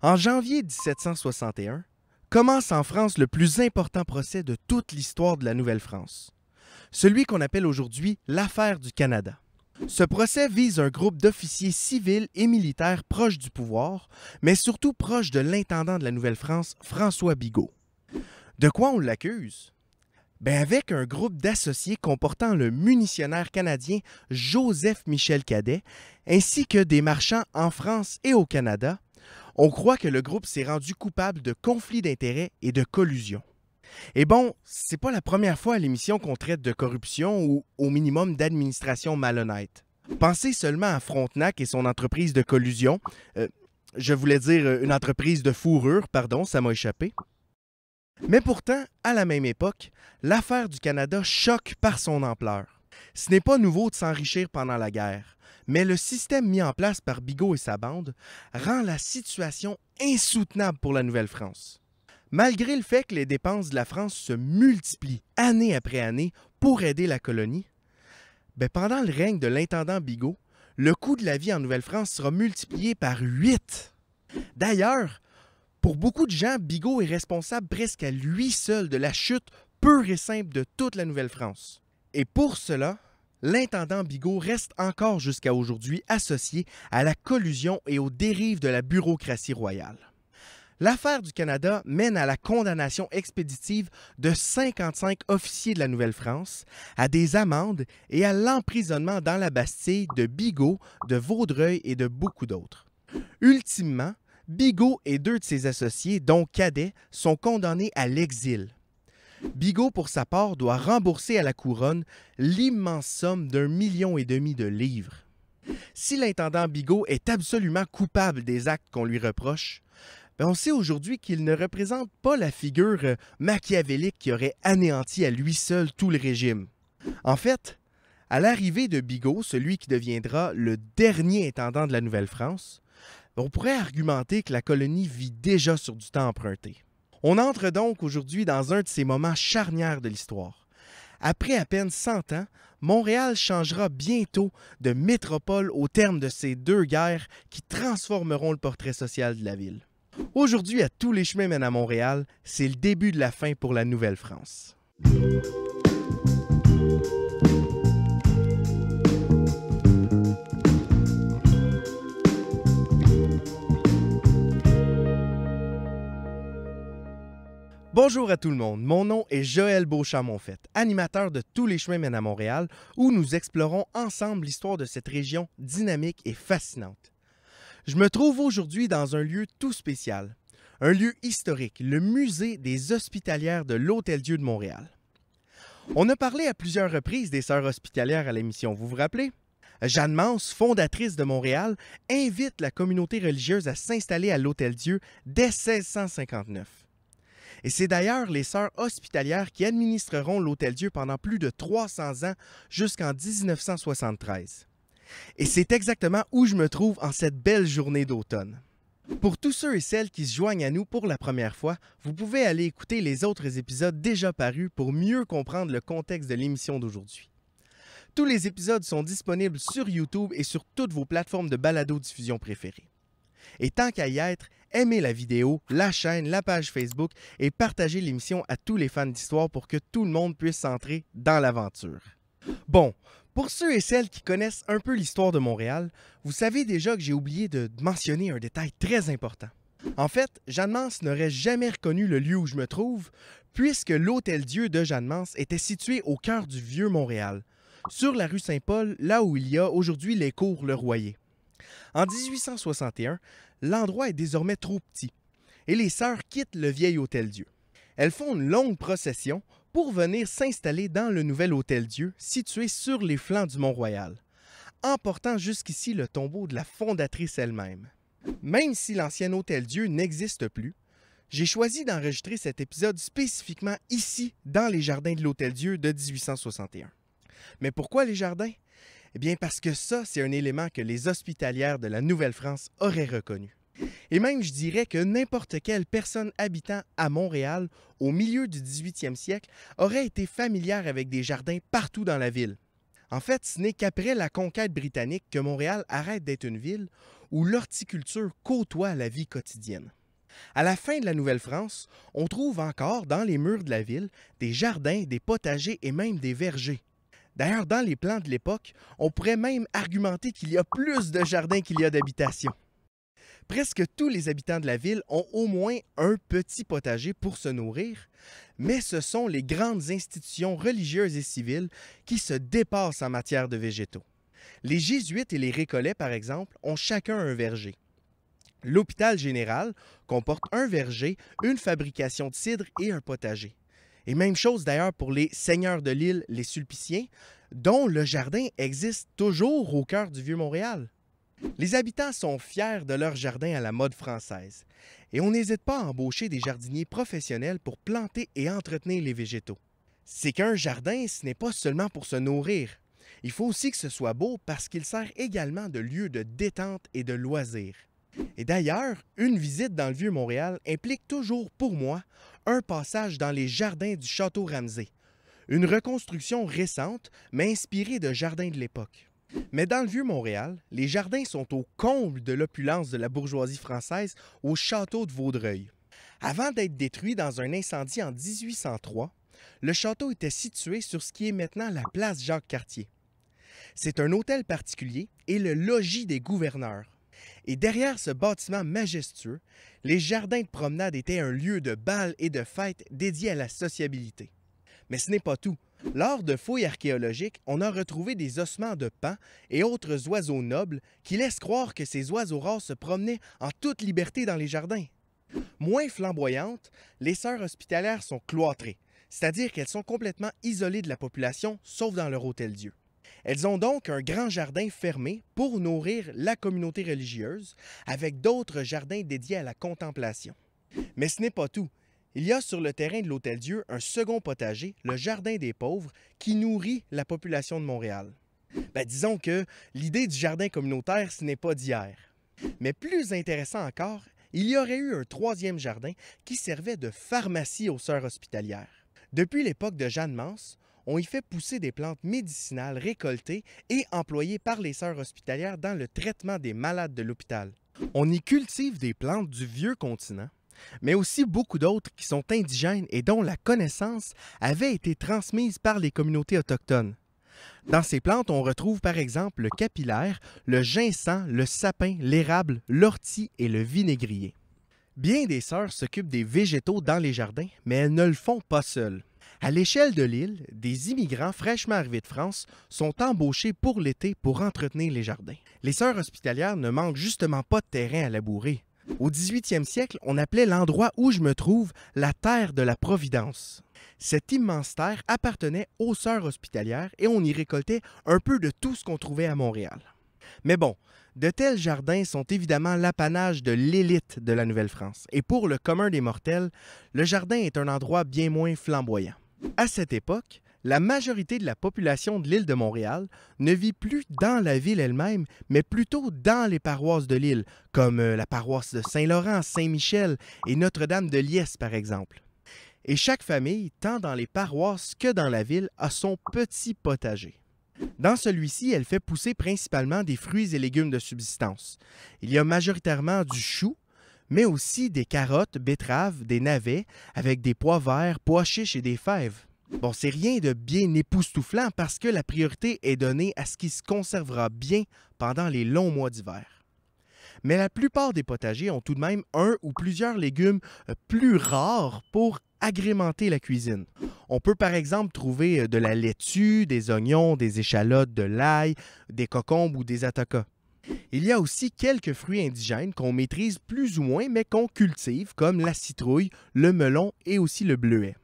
En janvier 1761, commence en France le plus important procès de toute l'histoire de la Nouvelle-France, celui qu'on appelle aujourd'hui l'Affaire du Canada. Ce procès vise un groupe d'officiers civils et militaires proches du pouvoir, mais surtout proches de l'intendant de la Nouvelle-France, François Bigot. De quoi on l'accuse? Avec un groupe d'associés comportant le munitionnaire canadien Joseph-Michel Cadet, ainsi que des marchands en France et au Canada, on croit que le groupe s'est rendu coupable de conflits d'intérêts et de collusion. Et bon, c'est pas la première fois à l'émission qu'on traite de corruption ou au minimum d'administration malhonnête. Pensez seulement à Frontenac et son entreprise de collusion. Je voulais dire une entreprise de fourrure, pardon, ça m'a échappé. Mais pourtant, à la même époque, l'affaire du Canada choque par son ampleur. Ce n'est pas nouveau de s'enrichir pendant la guerre, mais le système mis en place par Bigot et sa bande rend la situation insoutenable pour la Nouvelle-France. Malgré le fait que les dépenses de la France se multiplient année après année pour aider la colonie, pendant le règne de l'intendant Bigot, le coût de la vie en Nouvelle-France sera multiplié par 8. D'ailleurs, pour beaucoup de gens, Bigot est responsable presque à lui seul de la chute pure et simple de toute la Nouvelle-France. Et pour cela, l'intendant Bigot reste encore jusqu'à aujourd'hui associé à la collusion et aux dérives de la bureaucratie royale. L'affaire du Canada mène à la condamnation expéditive de 55 officiers de la Nouvelle-France, à des amendes et à l'emprisonnement dans la Bastille de Bigot, de Vaudreuil et de beaucoup d'autres. Ultimement, Bigot et 2 de ses associés, dont Cadet, sont condamnés à l'exil. Bigot, pour sa part, doit rembourser à la couronne l'immense somme d'1,5 million de livres. Si l'intendant Bigot est absolument coupable des actes qu'on lui reproche, on sait aujourd'hui qu'il ne représente pas la figure machiavélique qui aurait anéanti à lui seul tout le régime. En fait, à l'arrivée de Bigot, celui qui deviendra le dernier intendant de la Nouvelle-France, on pourrait argumenter que la colonie vit déjà sur du temps emprunté. On entre donc aujourd'hui dans un de ces moments charnières de l'histoire. Après à peine 100 ans, Montréal changera bientôt de métropole au terme de ces 2 guerres qui transformeront le portrait social de la ville. Aujourd'hui, à tous les chemins mènent à Montréal, c'est le début de la fin pour la Nouvelle-France. Bonjour à tout le monde, mon nom est Joël Beauchamp-Monfette, animateur de Tous les chemins mènent à Montréal, où nous explorons ensemble l'histoire de cette région dynamique et fascinante. Je me trouve aujourd'hui dans un lieu tout spécial, un lieu historique, le musée des Hospitalières de l'Hôtel-Dieu de Montréal. On a parlé à plusieurs reprises des Sœurs Hospitalières à l'émission, vous vous rappelez? Jeanne Mance, fondatrice de Montréal, invite la communauté religieuse à s'installer à l'Hôtel-Dieu dès 1659. Et c'est d'ailleurs les Sœurs Hospitalières qui administreront l'Hôtel-Dieu pendant plus de 300 ans jusqu'en 1973. Et c'est exactement où je me trouve en cette belle journée d'automne. Pour tous ceux et celles qui se joignent à nous pour la première fois, vous pouvez aller écouter les autres épisodes déjà parus pour mieux comprendre le contexte de l'émission d'aujourd'hui. Tous les épisodes sont disponibles sur YouTube et sur toutes vos plateformes de balado-diffusion préférées. Et tant qu'à y être, aimez la vidéo, la chaîne, la page Facebook et partagez l'émission à tous les fans d'histoire pour que tout le monde puisse entrer dans l'aventure. Bon, pour ceux et celles qui connaissent un peu l'histoire de Montréal, vous savez déjà que j'ai oublié de mentionner un détail très important. En fait, Jeanne Mance n'aurait jamais reconnu le lieu où je me trouve, puisque l'Hôtel-Dieu de Jeanne Mance était situé au cœur du vieux Montréal, sur la rue Saint-Paul, là où il y a aujourd'hui les cours Le Royer. En 1861, l'endroit est désormais trop petit et les sœurs quittent le vieil Hôtel-Dieu. Elles font une longue procession pour venir s'installer dans le nouvel Hôtel-Dieu situé sur les flancs du Mont-Royal, emportant jusqu'ici le tombeau de la fondatrice elle-même. Même si l'ancien Hôtel-Dieu n'existe plus, j'ai choisi d'enregistrer cet épisode spécifiquement ici, dans les jardins de l'Hôtel-Dieu de 1861. Mais pourquoi les jardins? Eh bien parce que ça, c'est un élément que les hospitalières de la Nouvelle-France auraient reconnu. Et même, je dirais que n'importe quelle personne habitant à Montréal au milieu du 18e siècle aurait été familière avec des jardins partout dans la ville. En fait, ce n'est qu'après la conquête britannique que Montréal arrête d'être une ville où l'horticulture côtoie la vie quotidienne. À la fin de la Nouvelle-France, on trouve encore dans les murs de la ville des jardins, des potagers et même des vergers. D'ailleurs, dans les plans de l'époque, on pourrait même argumenter qu'il y a plus de jardins qu'il y a d'habitations. Presque tous les habitants de la ville ont au moins un petit potager pour se nourrir, mais ce sont les grandes institutions religieuses et civiles qui se dépassent en matière de végétaux. Les Jésuites et les Récollets, par exemple, ont chacun un verger. L'hôpital général comporte un verger, une fabrication de cidre et un potager. Et même chose d'ailleurs pour les seigneurs de l'île, les Sulpiciens, dont le jardin existe toujours au cœur du Vieux-Montréal. Les habitants sont fiers de leur jardin à la mode française et on n'hésite pas à embaucher des jardiniers professionnels pour planter et entretenir les végétaux. C'est qu'un jardin, ce n'est pas seulement pour se nourrir. Il faut aussi que ce soit beau parce qu'il sert également de lieu de détente et de loisirs. Et d'ailleurs, une visite dans le Vieux-Montréal implique toujours pour moi un passage dans les jardins du Château Ramsay, une reconstruction récente mais inspirée de jardins de l'époque. Mais dans le Vieux-Montréal, les jardins sont au comble de l'opulence de la bourgeoisie française au château de Vaudreuil. Avant d'être détruit dans un incendie en 1803, le château était situé sur ce qui est maintenant la place Jacques-Cartier. C'est un hôtel particulier et le logis des gouverneurs. Et derrière ce bâtiment majestueux, les jardins de promenade étaient un lieu de bal et de fête dédié à la sociabilité. Mais ce n'est pas tout. Lors de fouilles archéologiques, on a retrouvé des ossements de paons et autres oiseaux nobles qui laissent croire que ces oiseaux rares se promenaient en toute liberté dans les jardins. Moins flamboyantes, les sœurs hospitalières sont cloîtrées, c'est-à-dire qu'elles sont complètement isolées de la population, sauf dans leur hôtel-dieu. Elles ont donc un grand jardin fermé pour nourrir la communauté religieuse, avec d'autres jardins dédiés à la contemplation. Mais ce n'est pas tout. Il y a sur le terrain de l'Hôtel-Dieu un second potager, le Jardin des pauvres, qui nourrit la population de Montréal. Disons que l'idée du jardin communautaire, ce n'est pas d'hier. Mais plus intéressant encore, il y aurait eu un troisième jardin qui servait de pharmacie aux sœurs hospitalières. Depuis l'époque de Jeanne Mance, on y fait pousser des plantes médicinales récoltées et employées par les sœurs hospitalières dans le traitement des malades de l'hôpital. On y cultive des plantes du vieux continent, mais aussi beaucoup d'autres qui sont indigènes et dont la connaissance avait été transmise par les communautés autochtones. Dans ces plantes, on retrouve par exemple le capillaire, le ginseng, le sapin, l'érable, l'ortie et le vinaigrier. Bien des sœurs s'occupent des végétaux dans les jardins, mais elles ne le font pas seules. À l'échelle de l'île, des immigrants fraîchement arrivés de France sont embauchés pour l'été pour entretenir les jardins. Les sœurs hospitalières ne manquent justement pas de terrain à labourer. Au 18e siècle, on appelait l'endroit où je me trouve la terre de la Providence. Cette immense terre appartenait aux sœurs hospitalières et on y récoltait un peu de tout ce qu'on trouvait à Montréal. Mais bon, de tels jardins sont évidemment l'apanage de l'élite de la Nouvelle-France. Et pour le commun des mortels, le jardin est un endroit bien moins flamboyant. À cette époque, la majorité de la population de l'île de Montréal ne vit plus dans la ville elle-même, mais plutôt dans les paroisses de l'île, comme la paroisse de Saint-Laurent, Saint-Michel et Notre-Dame de Liesse, par exemple. Et chaque famille, tant dans les paroisses que dans la ville, a son petit potager. Dans celui-ci, elle fait pousser principalement des fruits et légumes de subsistance. Il y a majoritairement du chou, mais aussi des carottes, betteraves, des navets, avec des pois verts, pois chiches et des fèves. Bon, c'est rien de bien époustouflant parce que la priorité est donnée à ce qui se conservera bien pendant les longs mois d'hiver. Mais la plupart des potagers ont tout de même un ou plusieurs légumes plus rares pour agrémenter la cuisine. On peut par exemple trouver de la laitue, des oignons, des échalotes, de l'ail, des cocombes ou des atacas. Il y a aussi quelques fruits indigènes qu'on maîtrise plus ou moins mais qu'on cultive comme la citrouille, le melon et aussi le bleuet.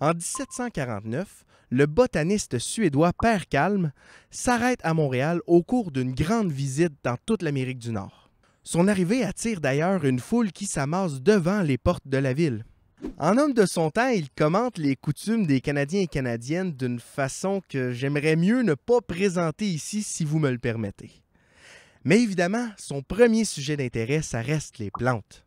En 1749, le botaniste suédois Per Kalm s'arrête à Montréal au cours d'une grande visite dans toute l'Amérique du Nord. Son arrivée attire d'ailleurs une foule qui s'amasse devant les portes de la ville. En homme de son temps, il commente les coutumes des Canadiens et Canadiennes d'une façon que j'aimerais mieux ne pas présenter ici si vous me le permettez. Mais évidemment, son premier sujet d'intérêt, ça reste les plantes.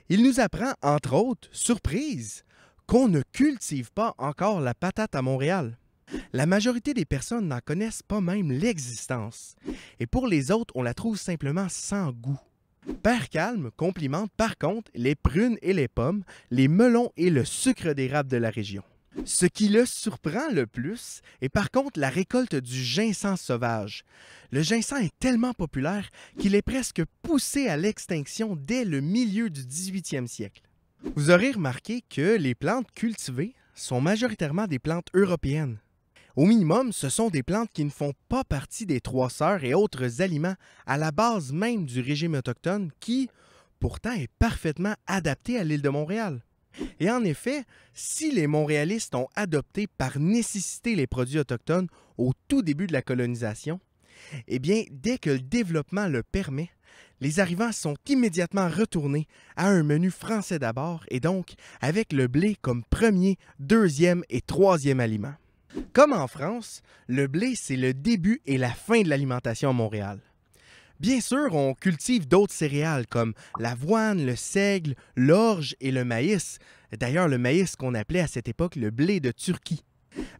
Il nous apprend, entre autres, surprise, qu'on ne cultive pas encore la patate à Montréal. La majorité des personnes n'en connaissent pas même l'existence. Et pour les autres, on la trouve simplement sans goût. Père Calme complimente par contre les prunes et les pommes, les melons et le sucre d'érable de la région. Ce qui le surprend le plus est par contre la récolte du ginseng sauvage. Le ginseng est tellement populaire qu'il est presque poussé à l'extinction dès le milieu du 18e siècle. Vous aurez remarqué que les plantes cultivées sont majoritairement des plantes européennes. Au minimum, ce sont des plantes qui ne font pas partie des trois sœurs et autres aliments à la base même du régime autochtone qui, pourtant, est parfaitement adapté à l'île de Montréal. Et en effet, si les Montréalistes ont adopté par nécessité les produits autochtones au tout début de la colonisation, eh bien, dès que le développement le permet, les arrivants sont immédiatement retournés à un menu français d'abord et donc avec le blé comme premier, deuxième et troisième aliment. Comme en France, le blé, c'est le début et la fin de l'alimentation à Montréal. Bien sûr, on cultive d'autres céréales comme l'avoine, le seigle, l'orge et le maïs. D'ailleurs, le maïs qu'on appelait à cette époque le blé de Turquie.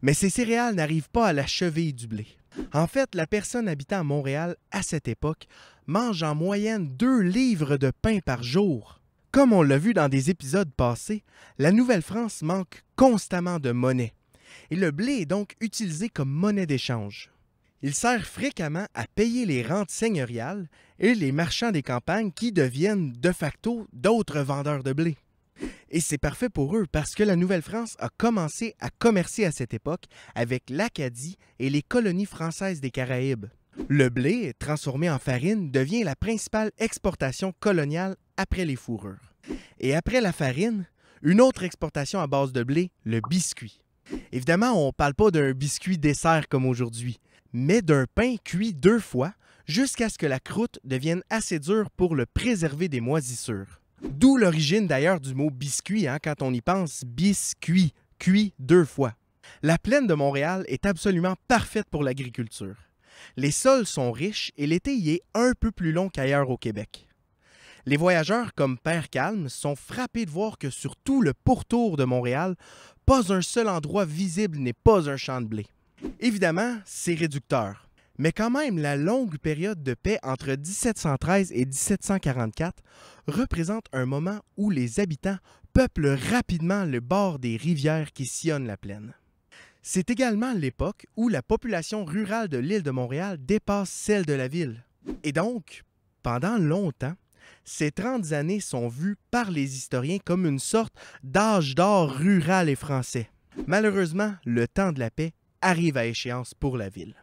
Mais ces céréales n'arrivent pas à la cheville du blé. En fait, la personne habitant à Montréal à cette époque mange en moyenne 2 livres de pain par jour. Comme on l'a vu dans des épisodes passés, la Nouvelle-France manque constamment de monnaie. Et le blé est donc utilisé comme monnaie d'échange. Il sert fréquemment à payer les rentes seigneuriales et les marchands des campagnes qui deviennent de facto d'autres vendeurs de blé. Et c'est parfait pour eux parce que la Nouvelle-France a commencé à commercer à cette époque avec l'Acadie et les colonies françaises des Caraïbes. Le blé, transformé en farine, devient la principale exportation coloniale après les fourrures. Et après la farine, une autre exportation à base de blé, le biscuit. Évidemment, on ne parle pas d'un biscuit dessert comme aujourd'hui, mais d'un pain cuit 2 fois jusqu'à ce que la croûte devienne assez dure pour le préserver des moisissures. D'où l'origine d'ailleurs du mot biscuit, quand on y pense, biscuit, cuit 2 fois. La plaine de Montréal est absolument parfaite pour l'agriculture. Les sols sont riches et l'été y est un peu plus long qu'ailleurs au Québec. Les voyageurs comme Père Calme sont frappés de voir que sur tout le pourtour de Montréal, pas un seul endroit visible n'est pas un champ de blé. Évidemment, c'est réducteur. Mais quand même, la longue période de paix entre 1713 et 1744 représente un moment où les habitants peuplent rapidement le bord des rivières qui sillonnent la plaine. C'est également l'époque où la population rurale de l'île de Montréal dépasse celle de la ville. Et donc, pendant longtemps, ces 30 années sont vues par les historiens comme une sorte d'âge d'or rural et français. Malheureusement, le temps de la paix arrive à échéance pour la ville.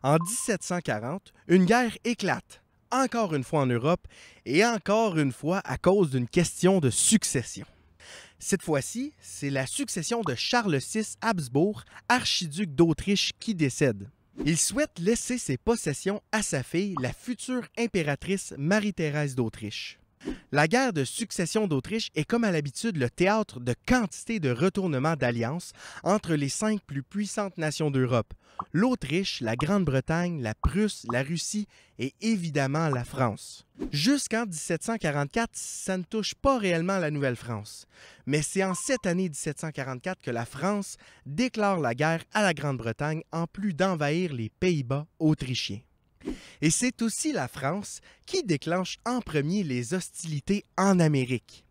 En 1740, une guerre éclate, encore une fois en Europe, et encore une fois à cause d'une question de succession. Cette fois-ci, c'est la succession de Charles VI Habsbourg, archiduc d'Autriche, qui décède. Il souhaite laisser ses possessions à sa fille, la future impératrice Marie-Thérèse d'Autriche. La guerre de succession d'Autriche est comme à l'habitude le théâtre de quantité de retournements d'alliances entre les 5 plus puissantes nations d'Europe, l'Autriche, la Grande-Bretagne, la Prusse, la Russie et évidemment la France. Jusqu'en 1744, ça ne touche pas réellement la Nouvelle-France, mais c'est en cette année 1744 que la France déclare la guerre à la Grande-Bretagne en plus d'envahir les Pays-Bas autrichiens. Et c'est aussi la France qui déclenche en premier les hostilités en Amérique.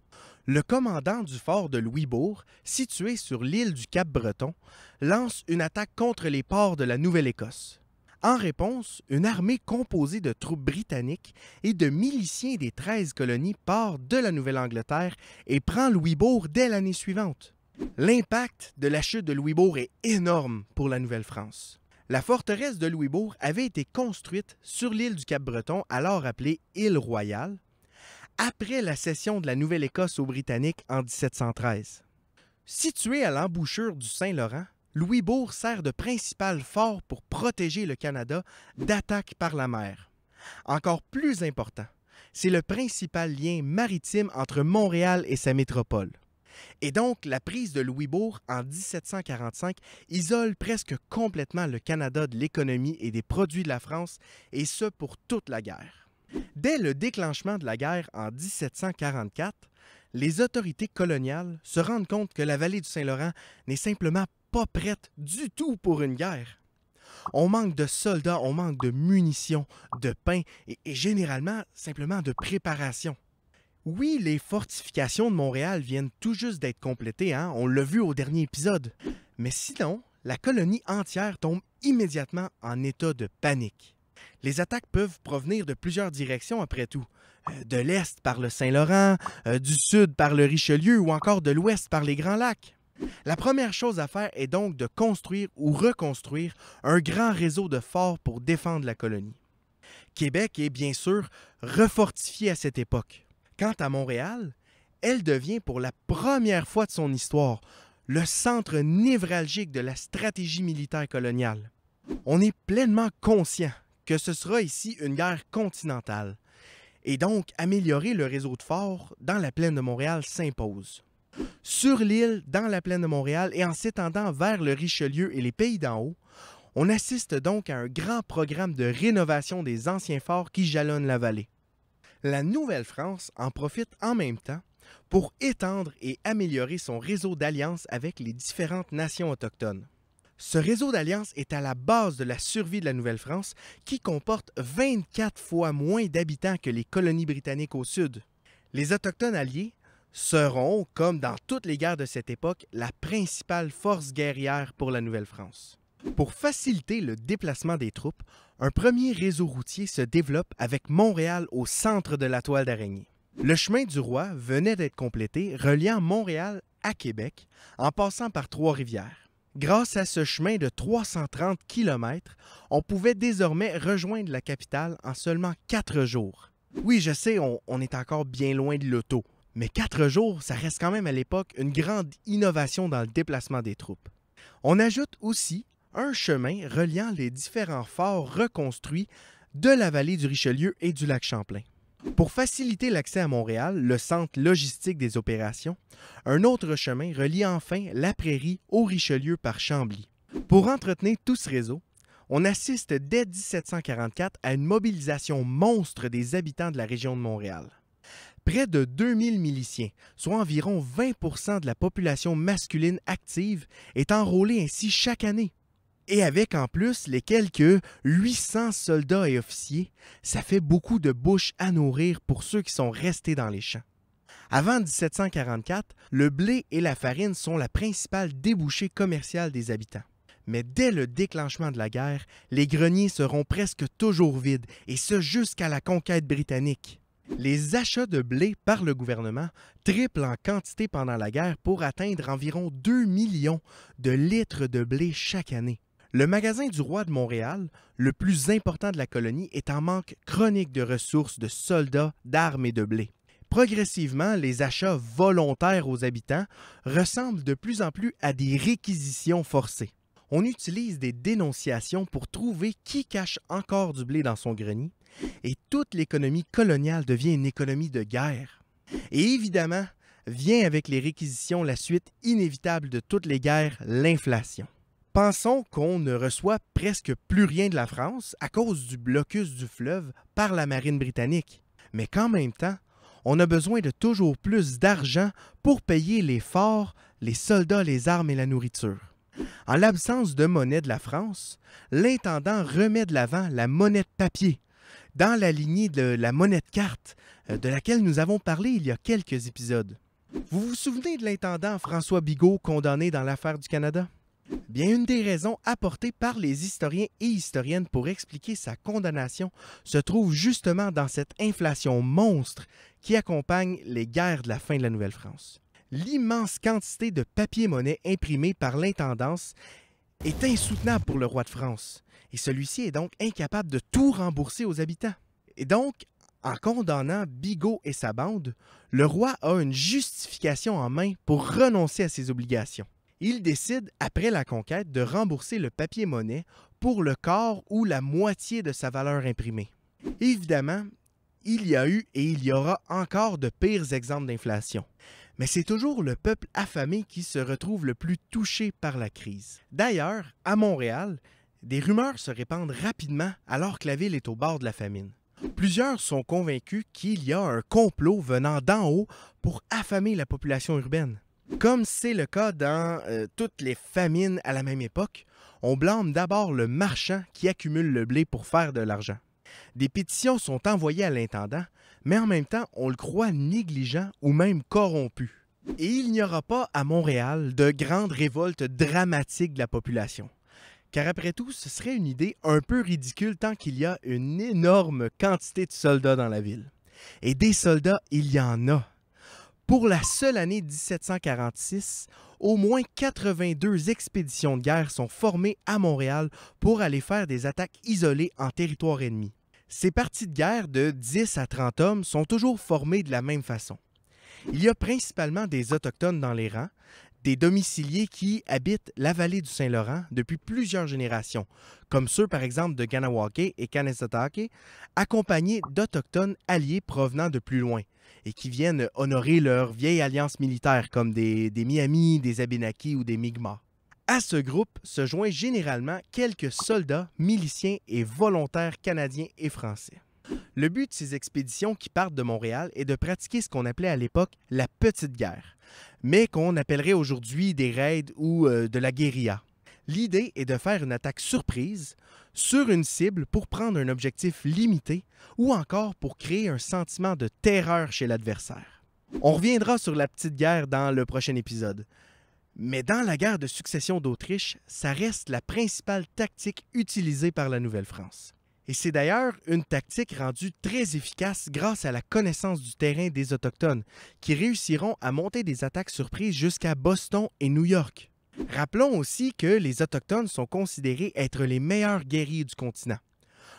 Le commandant du fort de Louisbourg, situé sur l'île du Cap-Breton, lance une attaque contre les ports de la Nouvelle-Écosse. En réponse, une armée composée de troupes britanniques et de miliciens des 13 colonies part de la Nouvelle-Angleterre et prend Louisbourg dès l'année suivante. L'impact de la chute de Louisbourg est énorme pour la Nouvelle-France. La forteresse de Louisbourg avait été construite sur l'île du Cap-Breton, alors appelée île Royale, après la cession de la Nouvelle-Écosse aux Britanniques en 1713. Situé à l'embouchure du Saint-Laurent, Louisbourg sert de principal fort pour protéger le Canada d'attaques par la mer. Encore plus important, c'est le principal lien maritime entre Montréal et sa métropole. Et donc, la prise de Louisbourg en 1745 isole presque complètement le Canada de l'économie et des produits de la France, et ce pour toute la guerre. Dès le déclenchement de la guerre en 1744, les autorités coloniales se rendent compte que la vallée du Saint-Laurent n'est simplement pas prête du tout pour une guerre. On manque de soldats, on manque de munitions, de pain et généralement simplement de préparation. Oui, les fortifications de Montréal viennent tout juste d'être complétées, hein? On l'a vu au dernier épisode. Mais sinon, la colonie entière tombe immédiatement en état de panique. Les attaques peuvent provenir de plusieurs directions après tout. De l'est par le Saint-Laurent, du sud par le Richelieu ou encore de l'ouest par les Grands Lacs. La première chose à faire est donc de construire ou reconstruire un grand réseau de forts pour défendre la colonie. Québec est bien sûr refortifiée à cette époque. Quant à Montréal, elle devient pour la première fois de son histoire le centre névralgique de la stratégie militaire coloniale. On est pleinement conscient que ce sera ici une guerre continentale, et donc améliorer le réseau de forts dans la plaine de Montréal s'impose. Sur l'île, dans la plaine de Montréal et en s'étendant vers le Richelieu et les pays d'en haut, on assiste donc à un grand programme de rénovation des anciens forts qui jalonnent la vallée. La Nouvelle-France en profite en même temps pour étendre et améliorer son réseau d'alliances avec les différentes nations autochtones. Ce réseau d'alliances est à la base de la survie de la Nouvelle-France qui comporte 24 fois moins d'habitants que les colonies britanniques au sud. Les Autochtones alliés seront, comme dans toutes les guerres de cette époque, la principale force guerrière pour la Nouvelle-France. Pour faciliter le déplacement des troupes, un premier réseau routier se développe avec Montréal au centre de la toile d'araignée. Le chemin du roi venait d'être complété, reliant Montréal à Québec en passant par Trois-Rivières. Grâce à ce chemin de 330 km, on pouvait désormais rejoindre la capitale en seulement 4 jours. Oui, je sais, on est encore bien loin de l'auto, mais 4 jours, ça reste quand même à l'époque une grande innovation dans le déplacement des troupes. On ajoute aussi un chemin reliant les différents forts reconstruits de la vallée du Richelieu et du lac Champlain. Pour faciliter l'accès à Montréal, le centre logistique des opérations, un autre chemin relie enfin la prairie au Richelieu par Chambly. Pour entretenir tout ce réseau, on assiste dès 1744 à une mobilisation monstre des habitants de la région de Montréal. Près de 2000 miliciens, soit environ 20% de la population masculine active, est enrôlée ainsi chaque année. Et avec en plus les quelques 800 soldats et officiers, ça fait beaucoup de bouches à nourrir pour ceux qui sont restés dans les champs. Avant 1744, le blé et la farine sont la principale débouchée commerciale des habitants. Mais dès le déclenchement de la guerre, les greniers seront presque toujours vides, et ce jusqu'à la conquête britannique. Les achats de blé par le gouvernement triplent en quantité pendant la guerre pour atteindre environ 2 millions de litres de blé chaque année. Le magasin du roi de Montréal, le plus important de la colonie, est en manque chronique de ressources, de soldats, d'armes et de blé. Progressivement, les achats volontaires aux habitants ressemblent de plus en plus à des réquisitions forcées. On utilise des dénonciations pour trouver qui cache encore du blé dans son grenier, et toute l'économie coloniale devient une économie de guerre. Et évidemment, vient avec les réquisitions la suite inévitable de toutes les guerres, l'inflation. Pensons qu'on ne reçoit presque plus rien de la France à cause du blocus du fleuve par la marine britannique. Mais qu'en même temps, on a besoin de toujours plus d'argent pour payer les forts, les soldats, les armes et la nourriture. En l'absence de monnaie de la France, l'intendant remet de l'avant la monnaie de papier, dans la lignée de la monnaie de carte, de laquelle nous avons parlé il y a quelques épisodes. Vous vous souvenez de l'intendant François Bigot condamné dans l'affaire du Canada? Bien, une des raisons apportées par les historiens et historiennes pour expliquer sa condamnation se trouve justement dans cette inflation monstre qui accompagne les guerres de la fin de la Nouvelle-France. L'immense quantité de papier-monnaie imprimé par l'intendance est insoutenable pour le roi de France, et celui-ci est donc incapable de tout rembourser aux habitants. Et donc, en condamnant Bigot et sa bande, le roi a une justification en main pour renoncer à ses obligations. Il décide, après la conquête, de rembourser le papier-monnaie pour le quart ou la moitié de sa valeur imprimée. Évidemment, il y a eu et il y aura encore de pires exemples d'inflation. Mais c'est toujours le peuple affamé qui se retrouve le plus touché par la crise. D'ailleurs, à Montréal, des rumeurs se répandent rapidement alors que la ville est au bord de la famine. Plusieurs sont convaincus qu'il y a un complot venant d'en haut pour affamer la population urbaine. Comme c'est le cas dans toutes les famines à la même époque, on blâme d'abord le marchand qui accumule le blé pour faire de l'argent. Des pétitions sont envoyées à l'intendant, mais en même temps, on le croit négligent ou même corrompu. Et il n'y aura pas à Montréal de grande révolte dramatique de la population. Car après tout, ce serait une idée un peu ridicule tant qu'il y a une énorme quantité de soldats dans la ville. Et des soldats, il y en a. Pour la seule année 1746, au moins 82 expéditions de guerre sont formées à Montréal pour aller faire des attaques isolées en territoire ennemi. Ces parties de guerre de 10 à 30 hommes sont toujours formées de la même façon. Il y a principalement des Autochtones dans les rangs, des domiciliés qui habitent la vallée du Saint-Laurent depuis plusieurs générations, comme ceux par exemple de Ganawake et Kanesatake, accompagnés d'Autochtones alliés provenant de plus loin et qui viennent honorer leur vieille alliance militaire comme des Miamis, des Abénakis ou des Mi'kmaq. À ce groupe se joignent généralement quelques soldats, miliciens et volontaires canadiens et français. Le but de ces expéditions qui partent de Montréal est de pratiquer ce qu'on appelait à l'époque la petite guerre, mais qu'on appellerait aujourd'hui des raids ou de la guérilla. L'idée est de faire une attaque surprise sur une cible pour prendre un objectif limité ou encore pour créer un sentiment de terreur chez l'adversaire. On reviendra sur la petite guerre dans le prochain épisode. Mais dans la guerre de succession d'Autriche, ça reste la principale tactique utilisée par la Nouvelle-France. Et c'est d'ailleurs une tactique rendue très efficace grâce à la connaissance du terrain des Autochtones, qui réussiront à monter des attaques surprises jusqu'à Boston et New York. Rappelons aussi que les Autochtones sont considérés être les meilleurs guerriers du continent.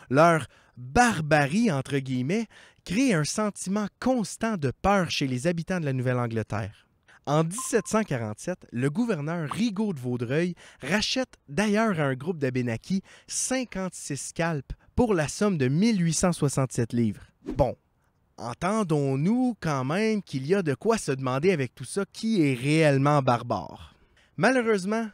Leur « barbarie » entre guillemets crée un sentiment constant de peur chez les habitants de la Nouvelle-Angleterre. En 1747, le gouverneur Rigaud de Vaudreuil rachète d'ailleurs à un groupe d'Abénakis 56 scalps pour la somme de 1867 livres. Bon, entendons-nous quand même qu'il y a de quoi se demander avec tout ça qui est réellement barbare. Malheureusement,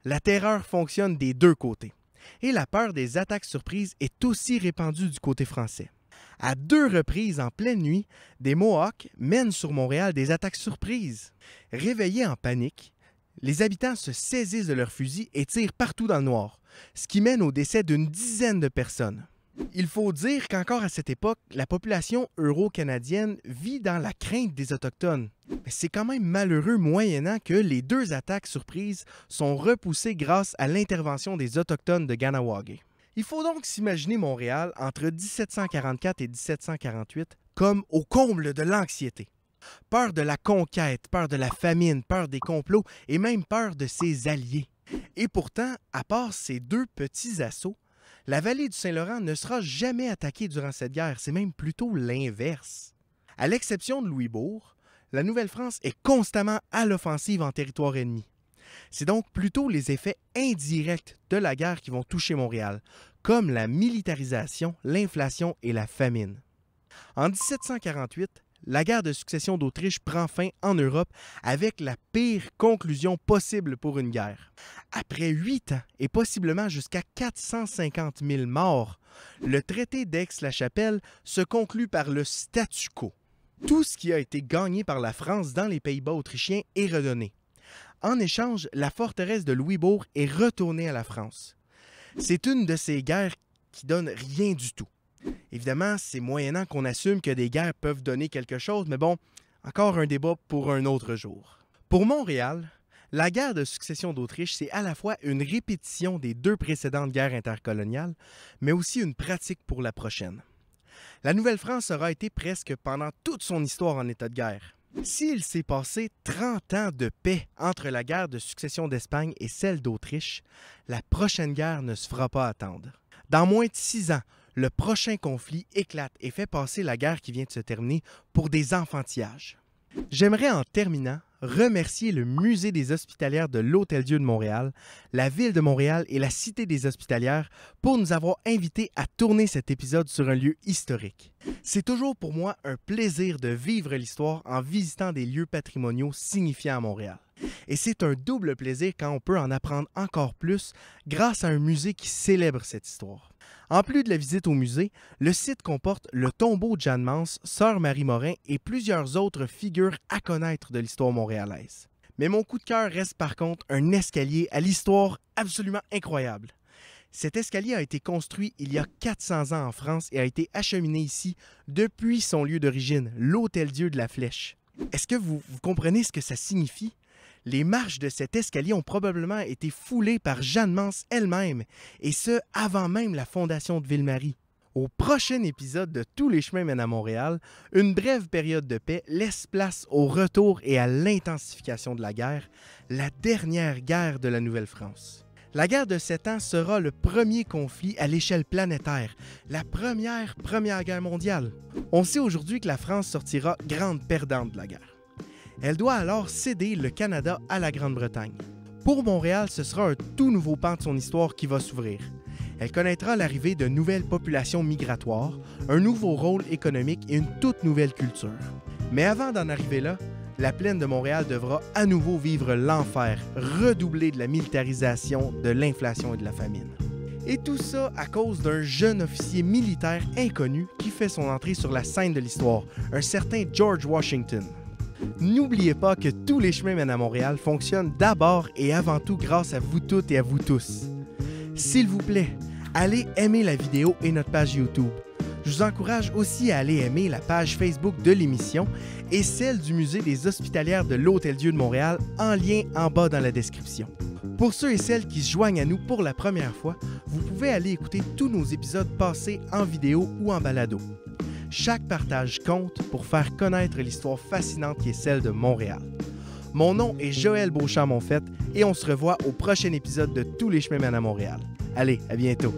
la terreur fonctionne des deux côtés, et la peur des attaques surprises est aussi répandue du côté français. À 2 reprises en pleine nuit, des Mohawks mènent sur Montréal des attaques surprises. Réveillés en panique, les habitants se saisissent de leurs fusils et tirent partout dans le noir, ce qui mène au décès d'une dizaine de personnes. Il faut dire qu'encore à cette époque, la population euro-canadienne vit dans la crainte des Autochtones. Mais c'est quand même malheureux moyennant que les 2 attaques surprises sont repoussées grâce à l'intervention des Autochtones de Ganawage. Il faut donc s'imaginer Montréal entre 1744 et 1748 comme au comble de l'anxiété. Peur de la conquête, peur de la famine, peur des complots et même peur de ses alliés. Et pourtant, à part ces 2 petits assauts, la vallée du Saint-Laurent ne sera jamais attaquée durant cette guerre, c'est même plutôt l'inverse. À l'exception de Louisbourg, la Nouvelle-France est constamment à l'offensive en territoire ennemi. C'est donc plutôt les effets indirects de la guerre qui vont toucher Montréal, comme la militarisation, l'inflation et la famine. En 1748, la guerre de succession d'Autriche prend fin en Europe avec la pire conclusion possible pour une guerre. Après 8 ans et possiblement jusqu'à 450 000 morts, le traité d'Aix-la-Chapelle se conclut par le statu quo. Tout ce qui a été gagné par la France dans les Pays-Bas autrichiens est redonné. En échange, la forteresse de Louisbourg est retournée à la France. C'est une de ces guerres qui donne rien du tout. Évidemment, c'est moyennant qu'on assume que des guerres peuvent donner quelque chose, mais bon, encore un débat pour un autre jour. Pour Montréal, la guerre de succession d'Autriche, c'est à la fois une répétition des 2 précédentes guerres intercoloniales, mais aussi une pratique pour la prochaine. La Nouvelle-France aura été presque pendant toute son histoire en état de guerre. S'il s'est passé 30 ans de paix entre la guerre de succession d'Espagne et celle d'Autriche, la prochaine guerre ne se fera pas attendre. Dans moins de 6 ans, le prochain conflit éclate et fait passer la guerre qui vient de se terminer pour des enfantillages. J'aimerais en terminant remercier le Musée des Hospitalières de l'Hôtel-Dieu de Montréal, la Ville de Montréal et la Cité des Hospitalières pour nous avoir invités à tourner cet épisode sur un lieu historique. C'est toujours pour moi un plaisir de vivre l'histoire en visitant des lieux patrimoniaux signifiants à Montréal. Et c'est un double plaisir quand on peut en apprendre encore plus grâce à un musée qui célèbre cette histoire. En plus de la visite au musée, le site comporte le tombeau de Jeanne Mance, Sœur Marie Morin et plusieurs autres figures à connaître de l'histoire montréalaise. Mais mon coup de cœur reste par contre un escalier à l'histoire absolument incroyable. Cet escalier a été construit il y a 400 ans en France et a été acheminé ici depuis son lieu d'origine, l'Hôtel-Dieu de la Flèche. Est-ce que vous comprenez ce que ça signifie? Les marches de cet escalier ont probablement été foulées par Jeanne Mance elle-même, et ce, avant même la fondation de Ville-Marie. Au prochain épisode de Tous les chemins mènent à Montréal, une brève période de paix laisse place au retour et à l'intensification de la guerre, la dernière guerre de la Nouvelle-France. La guerre de 7 ans sera le premier conflit à l'échelle planétaire, la première guerre mondiale. On sait aujourd'hui que la France sortira grande perdante de la guerre. Elle doit alors céder le Canada à la Grande-Bretagne. Pour Montréal, ce sera un tout nouveau pan de son histoire qui va s'ouvrir. Elle connaîtra l'arrivée de nouvelles populations migratoires, un nouveau rôle économique et une toute nouvelle culture. Mais avant d'en arriver là, la plaine de Montréal devra à nouveau vivre l'enfer, redoublé de la militarisation, de l'inflation et de la famine. Et tout ça à cause d'un jeune officier militaire inconnu qui fait son entrée sur la scène de l'histoire, un certain George Washington. N'oubliez pas que Tous les chemins mènent à Montréal fonctionne d'abord et avant tout grâce à vous toutes et à vous tous. S'il vous plaît, allez aimer la vidéo et notre page YouTube. Je vous encourage aussi à aller aimer la page Facebook de l'émission et celle du Musée des Hospitalières de l'Hôtel-Dieu de Montréal en lien en bas dans la description. Pour ceux et celles qui se joignent à nous pour la première fois, vous pouvez aller écouter tous nos épisodes passés en vidéo ou en balado. Chaque partage compte pour faire connaître l'histoire fascinante qui est celle de Montréal. Mon nom est Joël Beauchamp-Monfette et on se revoit au prochain épisode de Tous les chemins mènent à Montréal. Allez, à bientôt!